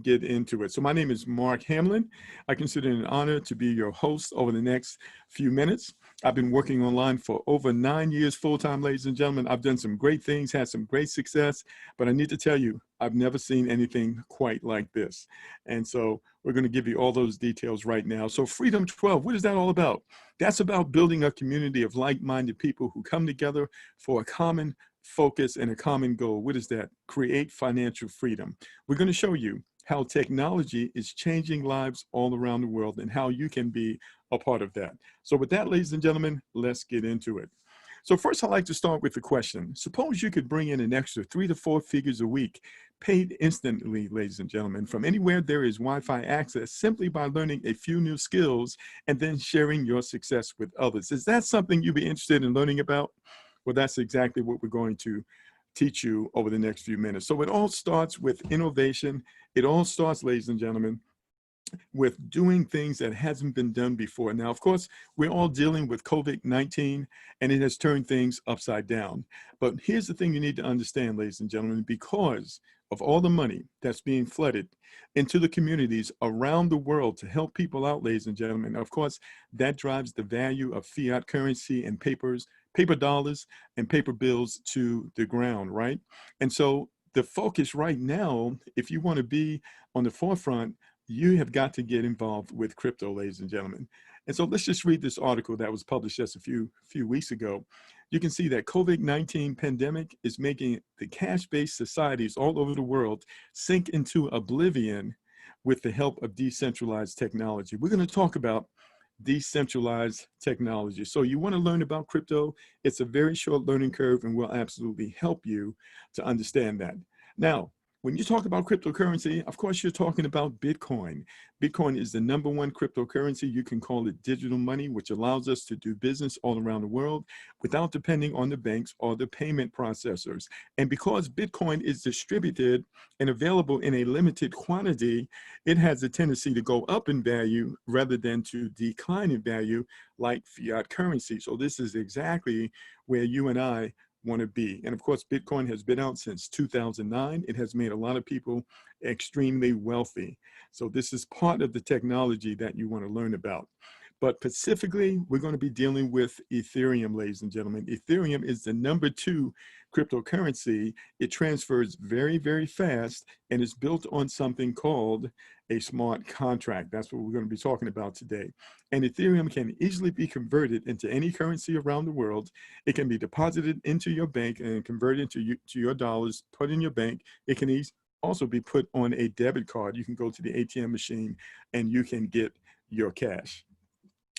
get into it. So my name is Mark Hamlin. I consider it an honor to be your host over the next few minutes. I've been working online for over 9 years full-time, ladies and gentlemen. I've done some great things, had some great success, but I need to tell you, I've never seen anything quite like this. And so we're going to give you all those details right now. So Freedom 12, what is that all about? That's about building a community of like-minded people who come together for a common focus and a common goal. What is that? Create financial freedom. We're going to show you how technology is changing lives all around the world and how you can be a part of that. So with that, ladies and gentlemen, let's get into it. So first, I'd like to start with the question. Suppose you could bring in an extra 3 to 4 figures a week, paid instantly, ladies and gentlemen, from anywhere there is Wi-Fi access, simply by learning a few new skills and then sharing your success with others. Is that something you'd be interested in learning about? Well, that's exactly what we're going to teach you over the next few minutes. So it all starts with innovation. It all starts, ladies and gentlemen, with doing things that hasn't been done before. Now, of course, we're all dealing with COVID-19 and it has turned things upside down. But here's the thing you need to understand, ladies and gentlemen, because of all the money that's being flooded into the communities around the world to help people out, ladies and gentlemen, of course, that drives the value of fiat currency and paper dollars and paper bills to the ground, right? And so the focus right now, if you want to be on the forefront, you have got to get involved with crypto, ladies and gentlemen. And so let's just read this article that was published just a few weeks ago. You can see that COVID-19 pandemic is making the cash-based societies all over the world sink into oblivion with the help of decentralized technology. We're going to talk about decentralized technology. So you want to learn about crypto, it's a very short learning curve and will absolutely help you to understand that. Now, when you talk about cryptocurrency, of course, you're talking about Bitcoin. Bitcoin is the #1 cryptocurrency. You can call it digital money, which allows us to do business all around the world without depending on the banks or the payment processors. And because Bitcoin is distributed and available in a limited quantity, it has a tendency to go up in value rather than to decline in value like fiat currency. So this is exactly where you and I want to be. And of course, Bitcoin has been out since 2009. It has made a lot of people extremely wealthy. So this is part of the technology that you want to learn about. But specifically, we're going to be dealing with Ethereum, ladies and gentlemen. Ethereum is the #2 cryptocurrency. It transfers very, very fast and is built on something called a smart contract. That's what we're going to be talking about today. And Ethereum can easily be converted into any currency around the world. It can be deposited into your bank and converted into your dollars, put in your bank. It can also be put on a debit card. You can go to the ATM machine and you can get your cash.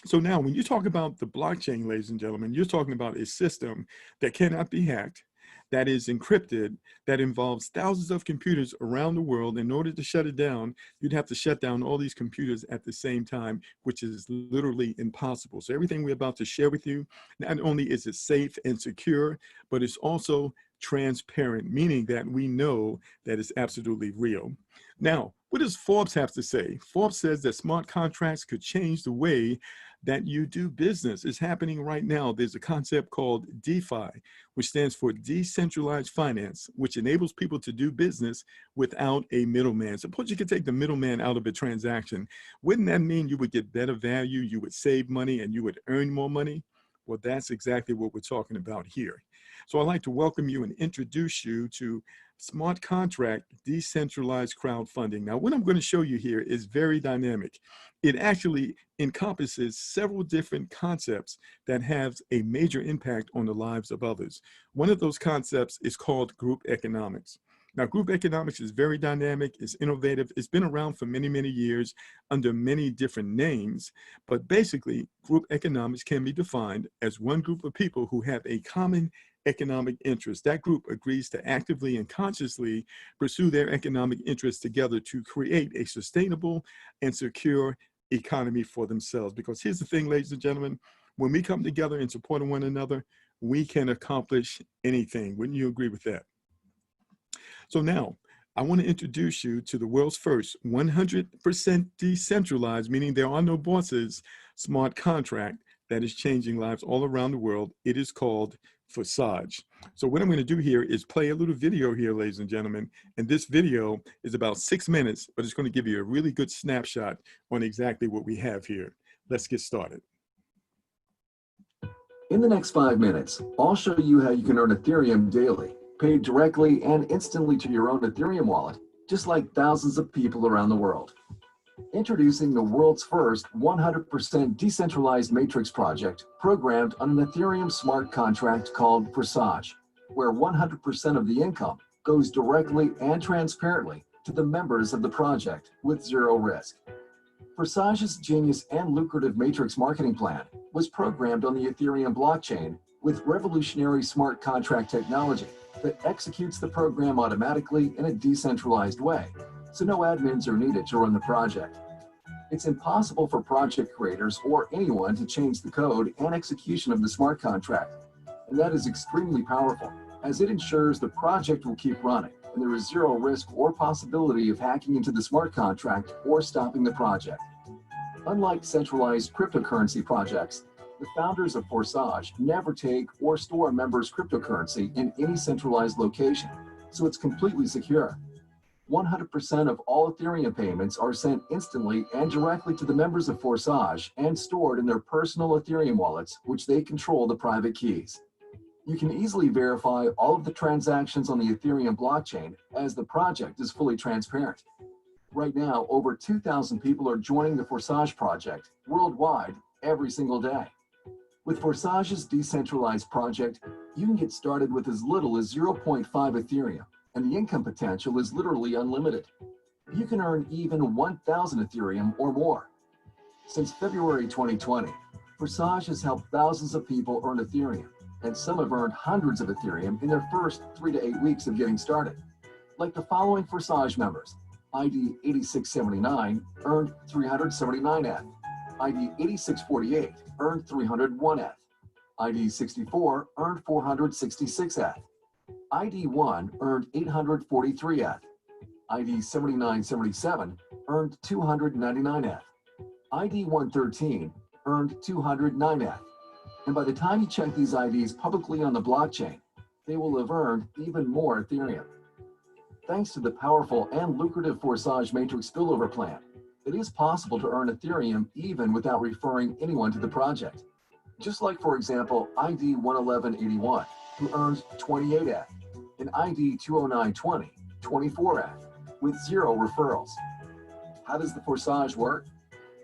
So now when you talk about the blockchain, ladies and gentlemen, you're talking about a system that cannot be hacked, that is encrypted, that involves thousands of computers around the world. In order to shut it down, you'd have to shut down all these computers at the same time, which is literally impossible. So everything we're about to share with you, not only is it safe and secure, but it's also transparent, meaning that we know that it's absolutely real. Now, what does Forbes have to say? Forbes says that smart contracts could change the way that you do business. It's happening right now. There's a concept called DeFi, which stands for decentralized finance, which enables people to do business without a middleman. Suppose you could take the middleman out of a transaction. Wouldn't that mean you would get better value, you would save money, and you would earn more money? Well, that's exactly what we're talking about here. So I'd like to welcome you and introduce you to smart contract decentralized crowdfunding. Now, what I'm going to show you here is very dynamic. It actually encompasses several different concepts that have a major impact on the lives of others. One of those concepts is called group economics. Now, group economics is very dynamic, it's innovative, it's been around for many, many years under many different names, but basically, group economics can be defined as one group of people who have a common economic interest. That group agrees to actively and consciously pursue their economic interests together to create a sustainable and secure economy for themselves. Because here's the thing, ladies and gentlemen, when we come together in support of one another, we can accomplish anything. Wouldn't you agree with that? So now, I want to introduce you to the world's first 100% decentralized, meaning there are no bosses, smart contract that is changing lives all around the world. It is called Forsage. So what I'm going to do here is play a little video here, ladies and gentlemen. And this video is about 6 minutes, but it's going to give you a really good snapshot on exactly what we have here. Let's get started. In the next 5 minutes, I'll show you how you can earn Ethereum daily, paid directly and instantly to your own Ethereum wallet, just like thousands of people around the world. Introducing the world's first 100% decentralized matrix project programmed on an Ethereum smart contract called Forsage, where 100% of the income goes directly and transparently to the members of the project with zero risk. Forsage's genius and lucrative matrix marketing plan was programmed on the Ethereum blockchain with revolutionary smart contract technology that executes the program automatically in a decentralized way, so no admins are needed to run the project. It's impossible for project creators or anyone to change the code and execution of the smart contract, and that is extremely powerful, as it ensures the project will keep running and there is zero risk or possibility of hacking into the smart contract or stopping the project. Unlike centralized cryptocurrency projects, the founders of Forsage never take or store members' cryptocurrency in any centralized location, so it's completely secure. 100% of all Ethereum payments are sent instantly and directly to the members of Forsage and stored in their personal Ethereum wallets, which they control the private keys. You can easily verify all of the transactions on the Ethereum blockchain as the project is fully transparent. Right now, over 2,000 people are joining the Forsage project worldwide every single day. With Forsage's decentralized project, you can get started with as little as 0.5 Ethereum, and the income potential is literally unlimited. You can earn even 1,000 Ethereum or more. Since February 2020, Forsage has helped thousands of people earn Ethereum, and some have earned hundreds of Ethereum in their first 3 to 8 weeks of getting started. Like the following Forsage members: ID 8679 earned 379 ETH, ID 8648 earned 301 ETH, ID 64 earned 466 ETH, ID 1 earned 843 ETH, ID 7977 earned 299 ETH, ID 113 earned 209 ETH. And by the time you check these IDs publicly on the blockchain, they will have earned even more Ethereum. Thanks to the powerful and lucrative Forsage Matrix spillover plan, it is possible to earn Ethereum even without referring anyone to the project. Just like, for example, ID 11181, who earns 28 ETH, and ID 20920, 24 ETH, with zero referrals. How does the Forsage work?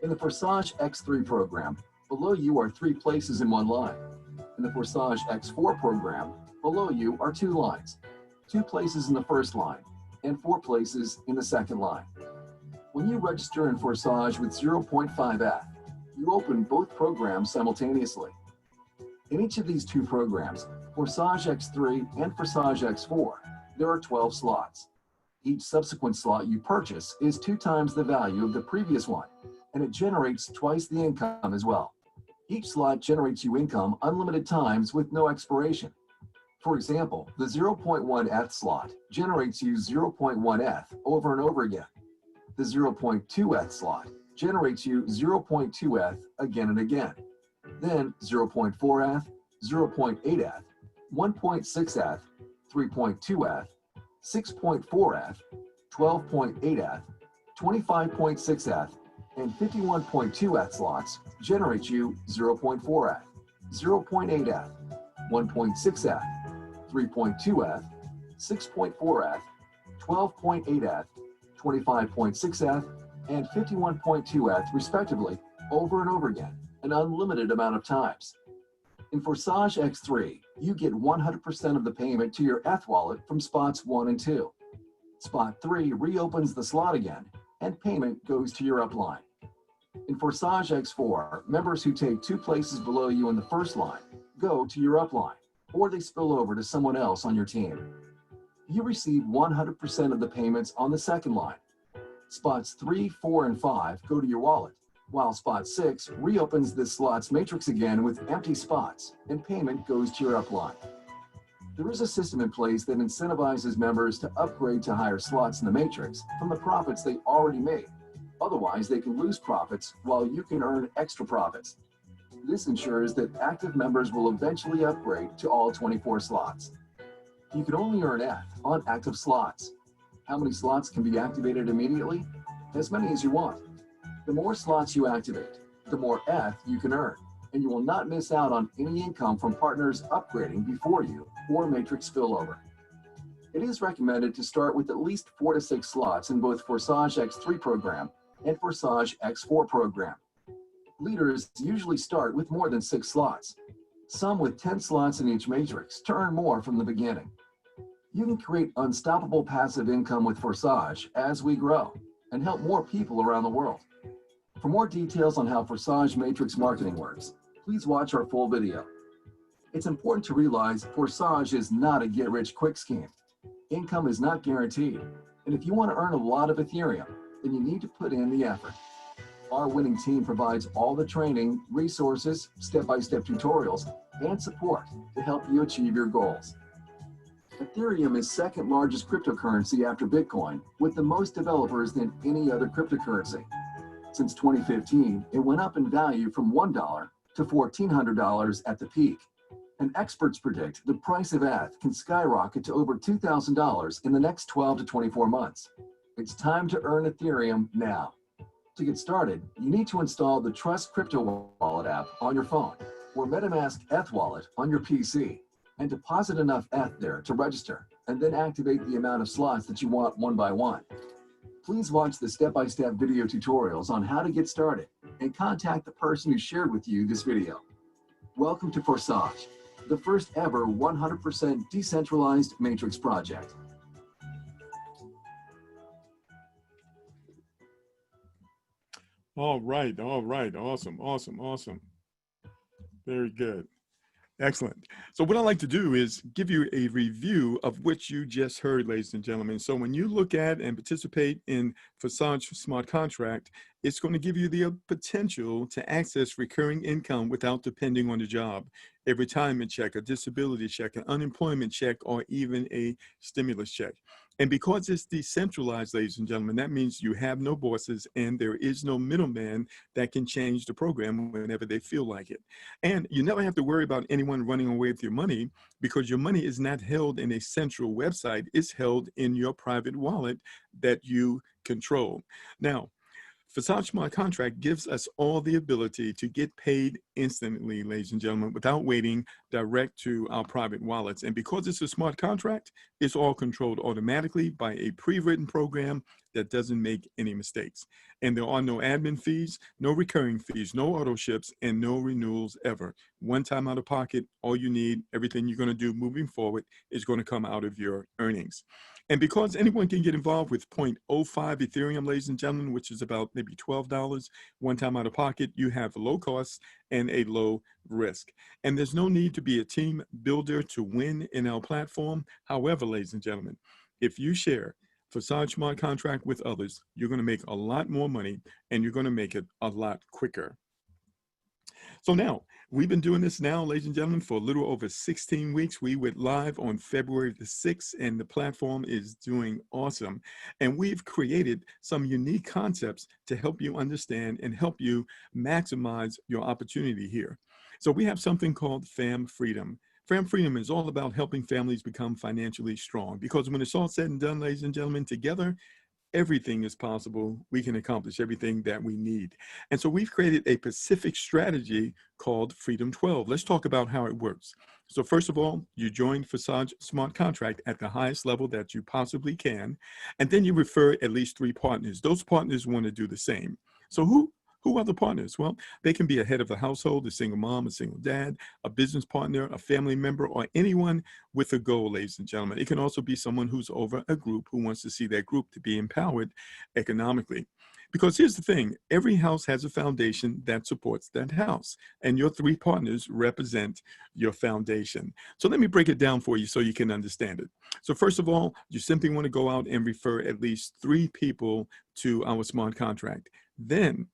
In the Forsage X3 program, below you are 3 places in one line. In the Forsage X4 program, below you are 2 lines, 2 places in the first line, and 4 places in the second line. When you register in Forsage with 0.5 ETH, you open both programs simultaneously. In each of these 2 programs, Forsage X3 and Forsage X4, there are 12 slots. Each subsequent slot you purchase is 2 times the value of the previous one, and it generates twice the income as well. Each slot generates you income unlimited times with no expiration. For example, the 0.1 ETH slot generates you 0.1 ETH over and over again. The 0.2 ETH slot generates you 0.2 ETH again and again. Then 0.4 ETH, 0.8 ETH, 1.6 ETH, 3.2 ETH, 6.4 ETH, 12.8 ETH, 25.6 ETH, and 51.2 ETH slots generate you 0.4 ETH, 0.8 ETH, 1.6 ETH, 3.2 ETH, 6.4 ETH, 12.8 ETH, 25.6 ETH, and 51.2 ETH respectively over and over again, an unlimited amount of times. In Forsage X3, you get 100% of the payment to your ETH wallet from spots 1 and 2. Spot 3 reopens the slot again, and payment goes to your upline. In Forsage X4, members who take 2 places below you in the first line go to your upline, or they spill over to someone else on your team. You receive 100% of the payments on the second line. Spots 3, 4, and 5 go to your wallet, while spot 6 reopens this slot's matrix again with empty spots, and payment goes to your upline. There is a system in place that incentivizes members to upgrade to higher slots in the matrix from the profits they already made. Otherwise, they can lose profits while you can earn extra profits. This ensures that active members will eventually upgrade to all 24 slots. You can only earn ETH on active slots. How many slots can be activated immediately? As many as you want. The more slots you activate, the more ETH you can earn, and you will not miss out on any income from partners upgrading before you or matrix spillover. It is recommended to start with at least 4 to 6 slots in both Forsage X3 program and Forsage X4 program. Leaders usually start with more than 6 slots, some with 10 slots in each matrix to earn more from the beginning. You can create unstoppable passive income with Forsage as we grow and help more people around the world. For more details on how Forsage Matrix marketing works, please watch our full video. It's important to realize Forsage is not a get-rich-quick scheme. Income is not guaranteed, and if you want to earn a lot of Ethereum, then you need to put in the effort. Our winning team provides all the training, resources, step-by-step tutorials, and support to help you achieve your goals. Ethereum is second largest cryptocurrency after Bitcoin, with the most developers than any other cryptocurrency. Since 2015, it went up in value from $1 to $1,400 at the peak. And experts predict the price of ETH can skyrocket to over $2,000 in the next 12 to 24 months. It's time to earn Ethereum now. To get started, you need to install the Trust Crypto Wallet app on your phone or MetaMask ETH Wallet on your PC and deposit enough ETH there to register and then activate the amount of slots that you want one by one. Please watch the step-by-step video tutorials on how to get started and contact the person who shared with you this video. Welcome to Forsage, the first ever 100% decentralized matrix project. All right. Awesome. Very good. Excellent. So what I like to do is give you a review of what you just heard, ladies and gentlemen. So when you look at and participate in Forsage Smart Contract, it's going to give you the potential to access recurring income without depending on the job, a retirement check, a disability check, an unemployment check, or even a stimulus check. And because it's decentralized, ladies and gentlemen, that means you have no bosses and there is no middleman that can change the program whenever they feel like it. And you never have to worry about anyone running away with your money because your money is not held in a central website. It's held in your private wallet that you control. Now, Forsage Smart Contract gives us all the ability to get paid instantly, ladies and gentlemen, without waiting direct to our private wallets. And because it's a smart contract, it's all controlled automatically by a pre-written program that doesn't make any mistakes. And there are no admin fees, no recurring fees, no auto ships, and no renewals ever. One time out of pocket, all you need, everything you're going to do moving forward is going to come out of your earnings. And because anyone can get involved with 0.05 Ethereum, ladies and gentlemen, which is about maybe $12, one time out of pocket, you have low costs and a low risk. And there's no need to be a team builder to win in our platform. However, ladies and gentlemen, if you share Forsage Smart Contract with others, you're going to make a lot more money and you're going to make it a lot quicker. So now, we've been doing this now, ladies and gentlemen, for a little over 16 weeks. We went live on February the 6th, and the platform is doing awesome. And we've created some unique concepts to help you understand and help you maximize your opportunity here. So we have something called Fam Freedom. Fam Freedom is all about helping families become financially strong, because when it's all said and done, ladies and gentlemen, together, everything is possible. We can accomplish everything that we need. And so we've created a specific strategy called Freedom 12. Let's talk about how it works. So first of all, you join Forsage Smart Contract at the highest level that you possibly can. And then you refer at least 3 partners. Those partners want to do the same. So who are the partners? Well, they can be a head of the household, a single mom, a single dad, a business partner, a family member, or anyone with a goal, ladies and gentlemen. It can also be someone who's over a group who wants to see that group to be empowered economically. Because here's the thing, every house has a foundation that supports that house, and your 3 partners represent your foundation. So let me break it down for you so you can understand it. So first of all, you simply want to go out and refer at least 3 people to our smart contract. Then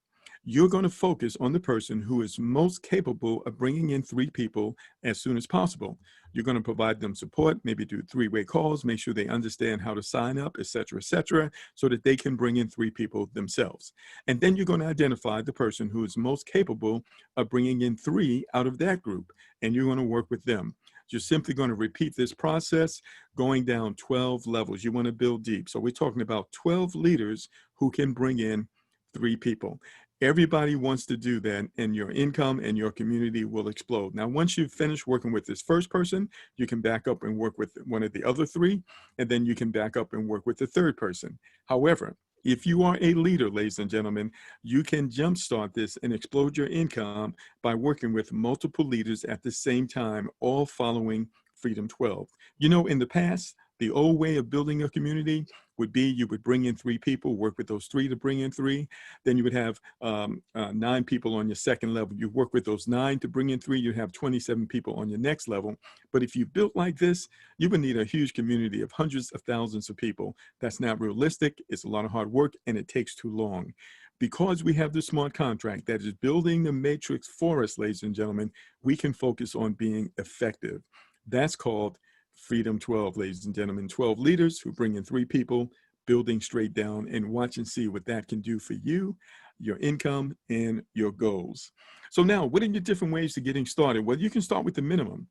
you're going to focus on the person who is most capable of bringing in 3 people as soon as possible. You're going to provide them support, maybe do 3-way calls, make sure they understand how to sign up, et cetera, so that they can bring in 3 people themselves. And then you're going to identify the person who is most capable of bringing in 3 out of that group, and you're going to work with them. You're simply going to repeat this process going down 12 levels. You want to build deep. So we're talking about 12 leaders who can bring in 3 people. Everybody wants to do that, and your income and your community will explode. Now, once you've finished working with this first person, you can back up and work with one of the other 3, and then you can back up and work with the third person. However, if you are a leader, ladies and gentlemen, you can jumpstart this and explode your income by working with multiple leaders at the same time, all following Freedom 12. You know, in the past, the old way of building a community would be you would bring in 3 people, work with those 3 to bring in 3. Then you would have 9 people on your second level. You work with those 9 to bring in 3. You have 27 people on your next level. But if you built like this, you would need a huge community of hundreds of thousands of people. That's not realistic. It's a lot of hard work, and it takes too long. Because we have the smart contract that is building the matrix for us, ladies and gentlemen, we can focus on being effective. That's called Freedom 12, ladies and gentlemen. 12 leaders who bring in 3 people, building straight down, and watch and see what that can do for you, your income, and your goals. So now, what are your different ways to getting started? Well, you can start with the minimum.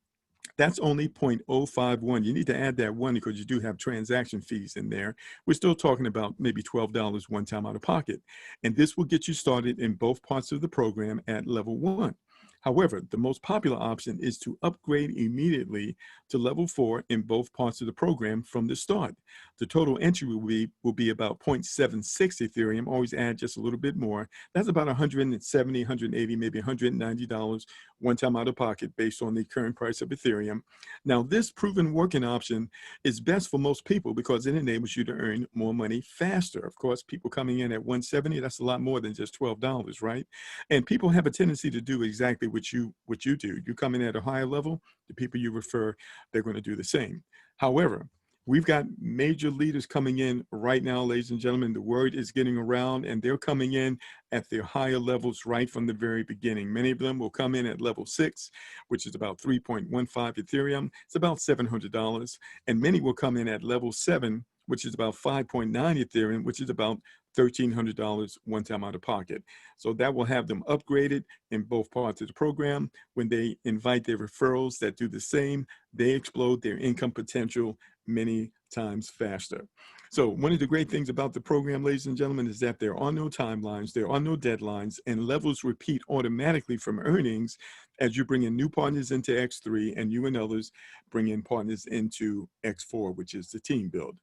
That's only 0.051. You need to add that 1 because you do have transaction fees in there. We're still talking about maybe $12 one time out of pocket. And this will get you started in both parts of the program at level 1. However, the most popular option is to upgrade immediately to level 4 in both parts of the program from the start. The total entry will be about 0.76 Ethereum. Always add just a little bit more. That's about $170, $180, maybe $190 one time out of pocket based on the current price of Ethereum. Now, this proven working option is best for most people because it enables you to earn more money faster. Of course, people coming in at 170, that's a lot more than just $12, right? And people have a tendency to do exactly what you do. You come in at a higher level, the people you refer, they're going to do the same. However, we've got major leaders coming in right now, ladies and gentlemen. The word is getting around, and they're coming in at their higher levels right from the very beginning. Many of them will come in at level 6, which is about 3.15 Ethereum. It's about $700. And many will come in at level 7, which is about 5.9 Ethereum, which is about $1,300 one time out of pocket. So that will have them upgraded in both parts of the program. When they invite their referrals that do the same, they explode their income potential many times faster. So one of the great things about the program, ladies and gentlemen, is that there are no timelines, there are no deadlines, and levels repeat automatically from earnings as you bring in new partners into X3 and you and others bring in partners into X4, which is the team build.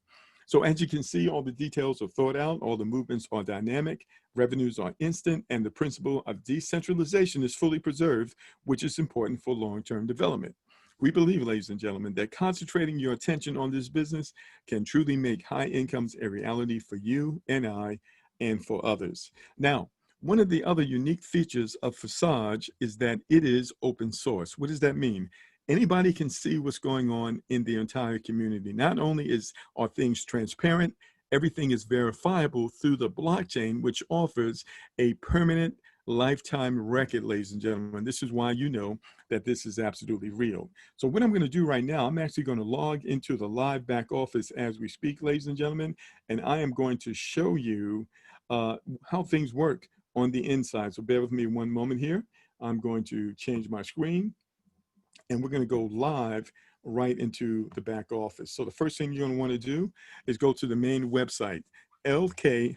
So as you can see, all the details are thought out, all the movements are dynamic, revenues are instant, and the principle of decentralization is fully preserved, which is important for long-term development. We believe, ladies and gentlemen, that concentrating your attention on this business can truly make high incomes a reality for you and I and for others. Now, one of the other unique features of Forsage is that it is open source. What does that mean? Anybody can see what's going on in the entire community. Not only are things transparent, everything is verifiable through the blockchain, which offers a permanent lifetime record, ladies and gentlemen. This is why you know that this is absolutely real. So what I'm going to do right now, I'm actually going to log into the live back office as we speak, ladies and gentlemen, and I am going to show you how things work on the inside. So bear with me one moment here. I'm going to change my screen, and we're going to go live right into the back office. So the first thing you're going to want to do is go to the main website, lk.forsage.io,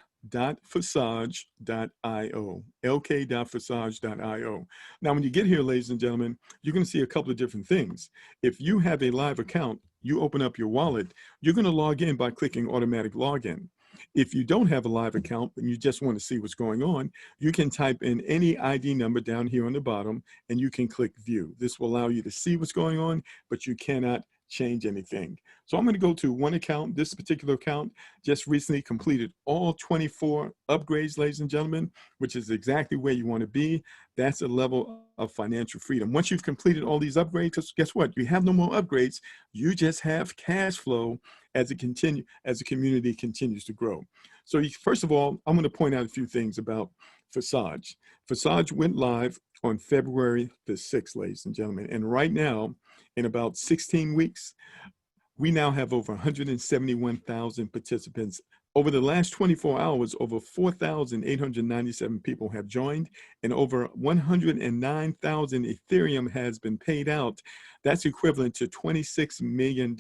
lk.forsage.io. Now, when you get here, ladies and gentlemen, you're going to see a couple of different things. If you have a live account, you open up your wallet, you're going to log in by clicking automatic login. If you don't have a live account and you just want to see what's going on, you can type in any ID number down here on the bottom and you can click view. This will allow you to see what's going on, but you cannot change anything. So I'm going to go to one account. This particular account just recently completed all 24 upgrades, ladies and gentlemen, which is exactly where you want to be. That's a level of financial freedom. Once you've completed all these upgrades, guess what? You have no more upgrades. You just have cash flow as the community continues to grow. So first of all, I'm going to point out a few things about Forsage. Forsage went live on February the 6th, ladies and gentlemen. And right now, in about 16 weeks, we now have over 171,000 participants. Over the last 24 hours, over 4,897 people have joined, and over 109,000 Ethereum has been paid out. That's equivalent to $26 million,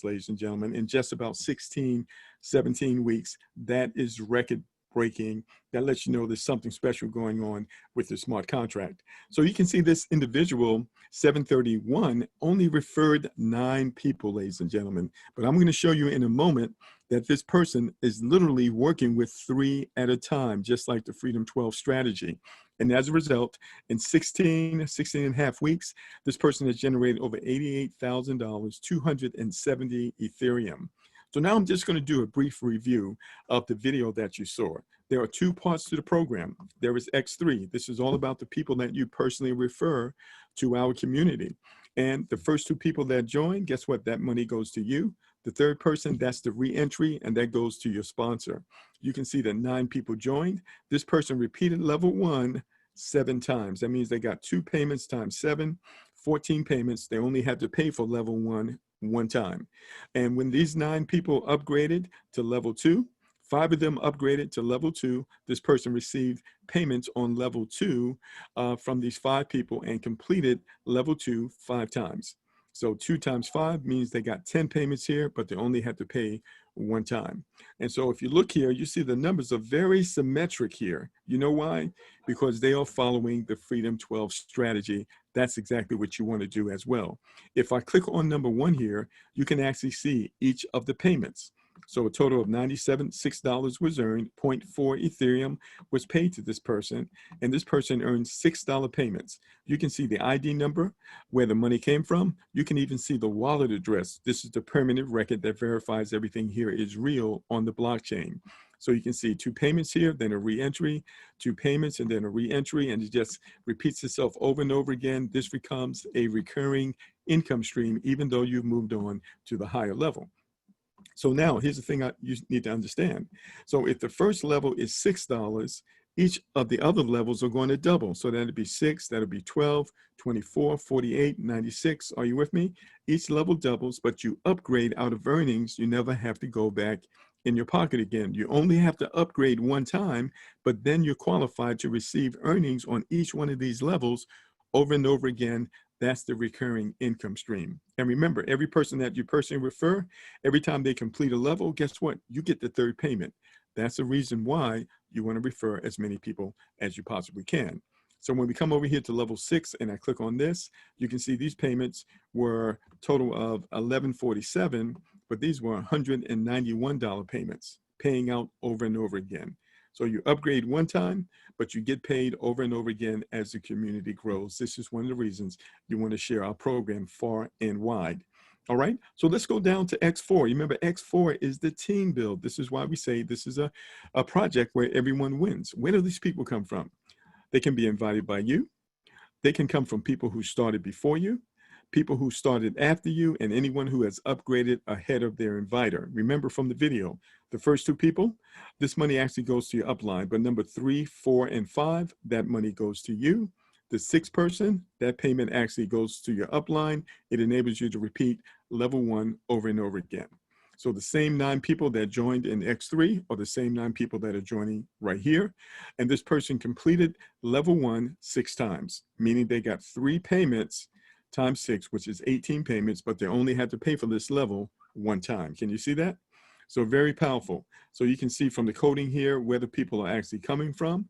ladies and gentlemen, in just about 16, 17 weeks. That is record breaking. That lets you know there's something special going on with the smart contract. So you can see this individual, 731, only referred 9 people, ladies and gentlemen. But I'm going to show you in a moment that this person is literally working with 3 at a time, just like the Freedom 12 strategy. And as a result, in 16 and a half weeks, this person has generated over $88,000, 270 Ethereum. So now I'm just going to do a brief review of the video that you saw. There are 2 parts to the program. There is X3. This is all about the people that you personally refer to our community. And the first 2 people that join, guess what? That money goes to you. The third person, that's the re-entry, and that goes to your sponsor. You can see that 9 people joined. This person repeated level 1 7 times. That means they got 2 payments times 7, 14 payments. They only had to pay for level 1 time. And when these 9 people upgraded to level 2, 5 of them upgraded to level 2. This person received payments on level 2 from these 5 people and completed level 2 5 times. So 2 times 5 means they got 10 payments here, but they only had to pay 1 time. And so if you look here, you see the numbers are very symmetric here. You know why? Because they are following the Freedom 12 strategy. That's exactly what you want to do as well. If I click on number 1 here, you can actually see each of the payments. So a total of $97.06 was earned, 0.4 Ethereum was paid to this person, and this person earned $6 payments. You can see the ID number, where the money came from. You can even see the wallet address. This is the permanent record that verifies everything here is real on the blockchain. So you can see 2 payments here, then a re-entry, 2 payments, and then a re-entry, and it just repeats itself over and over again. This becomes a recurring income stream, even though you've moved on to the higher level. So now here's the thing you need to understand. So if the first level is $6, each of the other levels are going to double. So that'd be 6, that'll be 12, 24, 48, 96. Are you with me? Each level doubles, but you upgrade out of earnings. You never have to go back in your pocket again. You only have to upgrade 1 time, but then you're qualified to receive earnings on each one of these levels over and over again. That's the recurring income stream. And remember, every person that you personally refer, every time they complete a level, guess what? You get the 3rd payment. That's the reason why you want to refer as many people as you possibly can. So when we come over here to level 6 and I click on this, you can see these payments were a total of $11.47, but these were $191 payments, paying out over and over again. So you upgrade 1 time, but you get paid over and over again as the community grows. This is one of the reasons you want to share our program far and wide. All right, so let's go down to X4. You remember X4 is the team build. This is why we say this is a project where everyone wins. Where do these people come from? They can be invited by you. They can come from people who started before you, people who started after you, and anyone who has upgraded ahead of their inviter. Remember from the video, the first 2 people, this money actually goes to your upline, but number 3, 4, and 5, that money goes to you. The 6th person, that payment actually goes to your upline. It enables you to repeat level 1 over and over again. So the same 9 people that joined in X3 are the same 9 people that are joining right here. And this person completed level 1 6 times, meaning they got 3 payments times 6, which is 18 payments, but they only had to pay for this level 1 time. Can you see that? So very powerful. So you can see from the coding here where the people are actually coming from.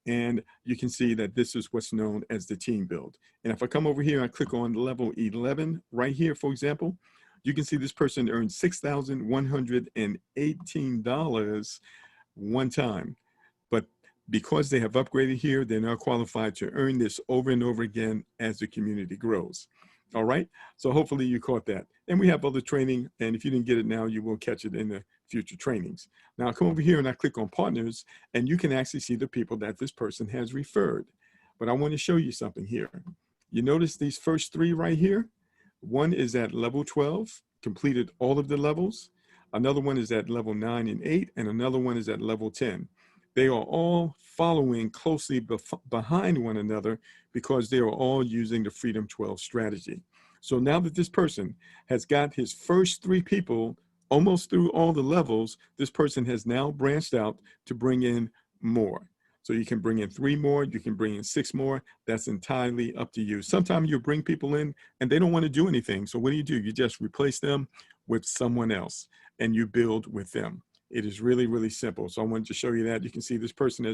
And you can see that this is what's known as the team build. And if I come over here and I click on level 11 right here, for example, you can see this person earned $6,118 1 time. But because they have upgraded here, they're now qualified to earn this over and over again as the community grows. All right, so hopefully you caught that. And we have other training, and if you didn't get it now, you will catch it in the future trainings. Now I come over here and I click on partners, and you can actually see the people that this person has referred. But I want to show you something here. You notice these first 3 right here? One is at level 12, completed all of the levels. Another one is at level 9 and 8, and another one is at level 10. They are all following closely behind one another because they are all using the Freedom 12 strategy. So now that this person has got his first 3 people almost through all the levels, this person has now branched out to bring in more. So you can bring in 3 more, you can bring in 6 more. That's entirely up to you. Sometimes you bring people in and they don't want to do anything. So what do? You just replace them with someone else and you build with them. It is really, really simple. So I wanted to show you that. You can see this person has